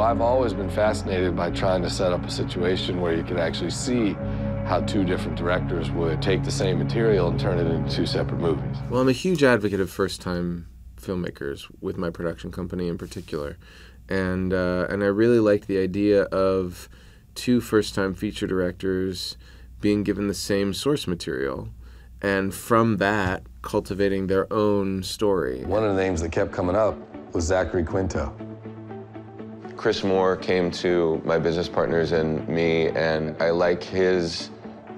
Well, I've always been fascinated by trying to set up a situation where you could actually see how two different directors would take the same material and turn it into two separate movies. Well, I'm a huge advocate of first-time filmmakers, with my production company in particular. And I really like the idea of two first-time feature directors being given the same source material, and from that, cultivating their own story. One of the names that kept coming up was Zachary Quinto. Chris Moore came to my business partners and me, and I like his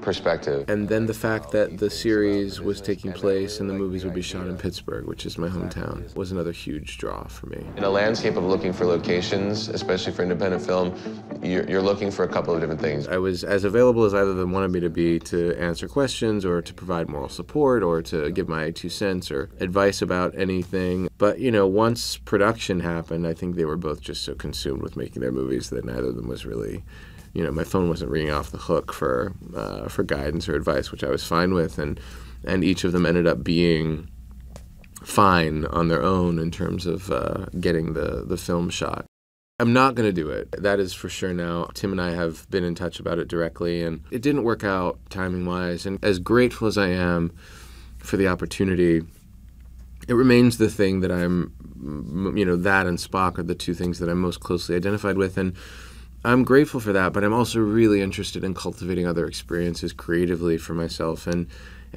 perspective. And then the fact that the series was taking place and the movies would be shot in Pittsburgh, which is my hometown, was another huge draw for me. In a landscape of looking for locations, especially for independent film, you're looking for a couple of different things. I was as available as either of them wanted me to be to answer questions or to provide moral support or to give my 2 cents or advice about anything. But, you know, once production happened, I think they were both just so consumed with making their movies that neither of them was really, you know, my phone wasn't ringing off the hook for guidance or advice, which I was fine with, and each of them ended up being fine on their own in terms of getting the film shot. I'm not going to do it. That is for sure now. Tim and I have been in touch about it directly, and it didn't work out timing-wise. And as grateful as I am for the opportunity, it remains the thing that I'm, you know, that and Spock are the two things that I'm most closely identified with. And I'm grateful for that, but I'm also really interested in cultivating other experiences creatively for myself. And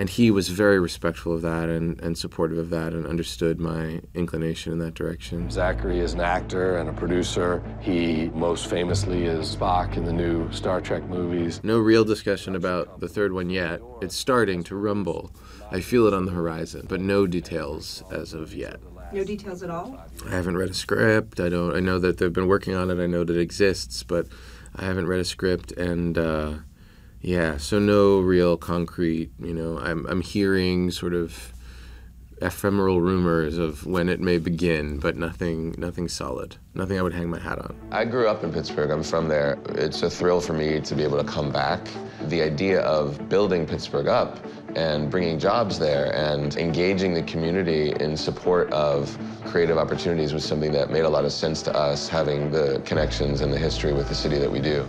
he was very respectful of that and supportive of that and understood my inclination in that direction. Zachary is an actor and a producer. He most famously is Spock in the new Star Trek movies. No real discussion about the third one yet. It's starting to rumble. I feel it on the horizon, but no details as of yet. No details at all? I haven't read a script. I know that they've been working on it. I know that it exists, but I haven't read a script. And yeah, so no real concrete, you know, I'm hearing sort of ephemeral rumors of when it may begin, but nothing solid, nothing I would hang my hat on. I grew up in Pittsburgh. I'm from there. It's a thrill for me to be able to come back. The idea of building Pittsburgh up and bringing jobs there and engaging the community in support of creative opportunities was something that made a lot of sense to us, having the connections and the history with the city that we do.